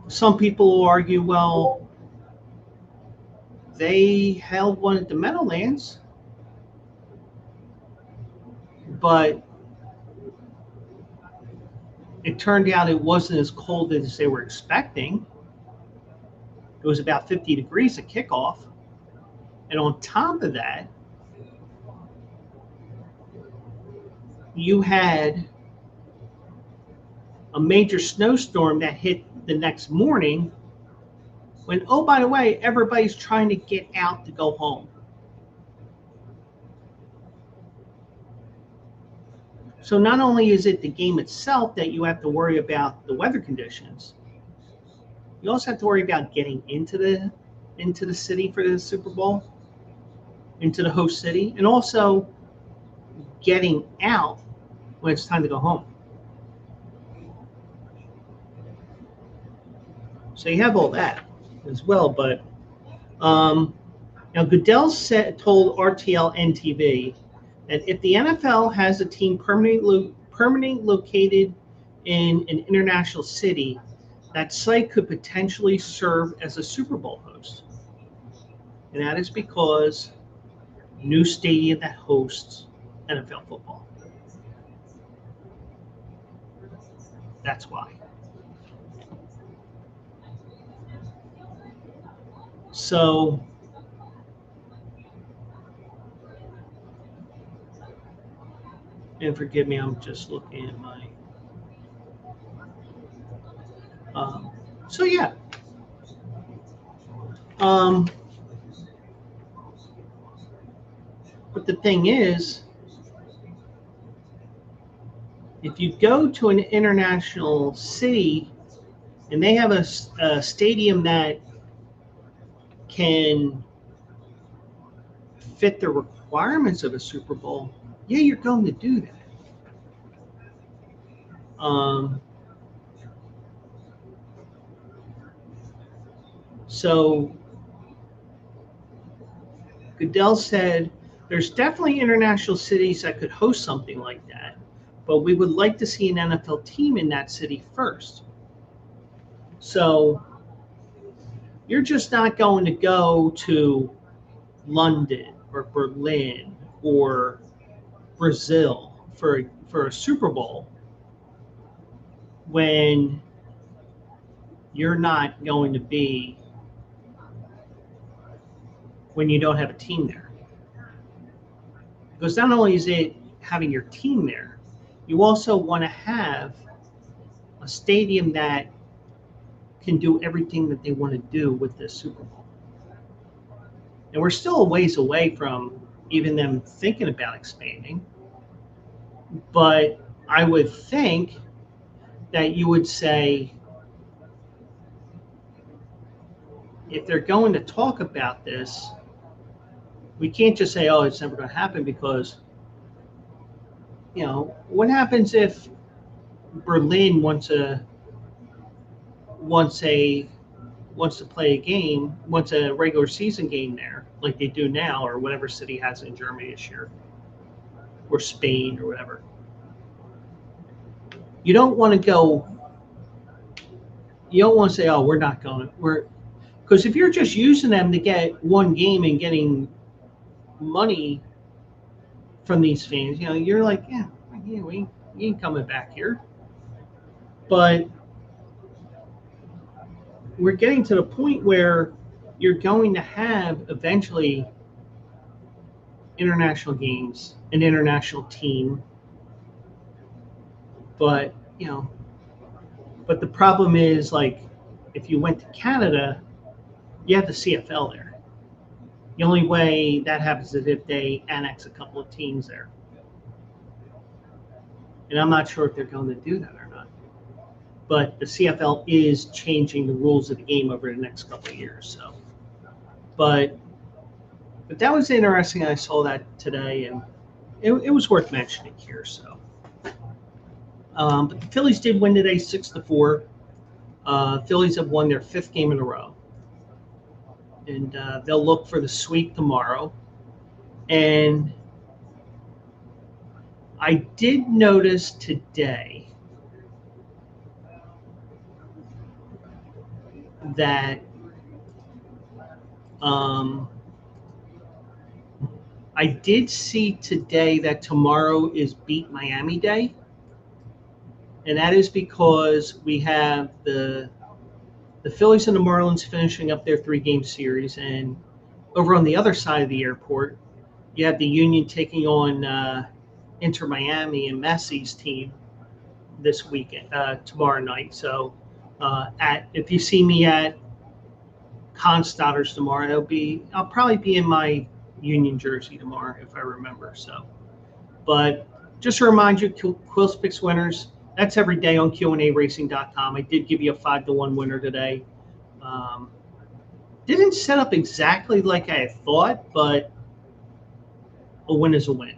some people will argue, well, they held one at the Meadowlands, but it turned out it wasn't as cold as they were expecting. It was about 50 degrees at kickoff. And on top of that, you had a major snowstorm that hit the next morning when, oh, by the way, everybody's trying to get out to go home. So not only is it the game itself that you have to worry about the weather conditions, you also have to worry about getting into the city for the Super Bowl, into the host city, and also getting out when it's time to go home. So you have all that as well. But now Goodell told RTL-NTV that if the NFL has a team permanently located in an international city, that site could potentially serve as a Super Bowl host. And that is because new stadium that hosts NFL football. That's why. So and forgive me, I'm just looking at my so yeah. But the thing is, if you go to an international city and they have a stadium that can fit the requirements of a Super Bowl, yeah, you're going to do that. So Goodell said there's definitely international cities that could host something like that, but we would like to see an NFL team in that city first. So you're just not going to go to London or Berlin or Brazil for a Super Bowl when you're not going to be, when you don't have a team there. Because not only is it having your team there, you also want to have a stadium that can do everything that they want to do with this Super Bowl. And we're still a ways away from even them thinking about expanding. But I would think that you would say, if they're going to talk about this, we can't just say, oh, it's never going to happen, because, you know, what happens if Berlin wants to play a game, wants a regular season game there, like they do now, or whatever city has it in Germany this year, or Spain, or whatever. You don't want to go. You don't want to say, "Oh, we're not going." Because if you're just using them to get one game and getting money from these fans, you know, you're like, yeah, we ain't coming back here. But we're getting to the point where you're going to have eventually international games, an international team. But, you know, but the problem is, like, if you went to Canada, you have the CFL there. The only way that happens is if they annex a couple of teams there. And I'm not sure if they're going to do that or not. But the CFL is changing the rules of the game over the next couple of years. So, but that was interesting. I saw that today, and it was worth mentioning here. So, but the Phillies did win today, 6-4. Phillies have won their 5th game in a row, and they'll look for the sweep tomorrow. And I did notice today that I did see today that tomorrow is Beat Miami Day. And that is because we have the Phillies and the Marlins finishing up their 3-game series. And over on the other side of the airport, you have the Union taking on Inter Miami and Messi's team this weekend, tomorrow night. So if you see me at Constadter's tomorrow, I'll probably be in my Union jersey tomorrow if I remember. So, but just to remind you, Quills Picks winners, that's every day on QandARacing.com. I did give you a 5-1 winner today. Didn't set up exactly like I had thought, but a win is a win.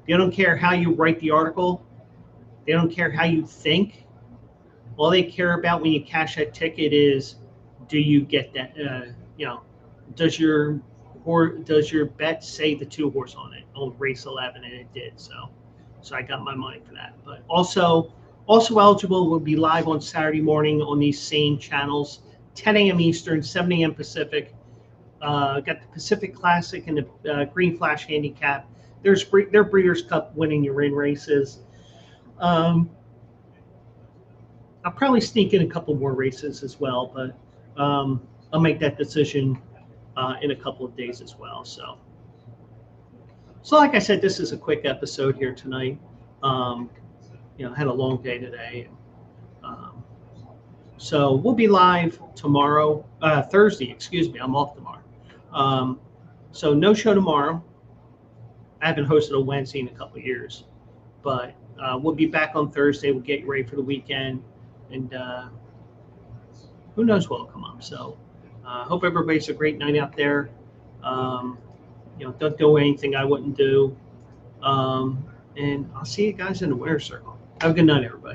They don't care how you write the article. They don't care how you think. All they care about when you cash that ticket is, do you get that? Does your bet say the 2 horse on it on race 11? And it did. So I got my money for that. But also eligible will be live on Saturday morning on these same channels, 10 a.m. Eastern, 7 a.m. Pacific. Got the Pacific Classic and the Green Flash Handicap. Their Breeders' Cup winning your in races. I'll probably sneak in a couple more races as well, but I'll make that decision in a couple of days as well. So like I said, this is a quick episode here tonight. Had a long day today. So we'll be live tomorrow, Thursday, excuse me. I'm off tomorrow. So no show tomorrow. I haven't hosted a Wednesday in a couple of years, but we'll be back on Thursday. We'll get you ready for the weekend, and who knows what will come up. So hope everybody's a great night out there. Don't do anything I wouldn't do. And I'll see you guys in the winner's circle. Have a good night, everybody.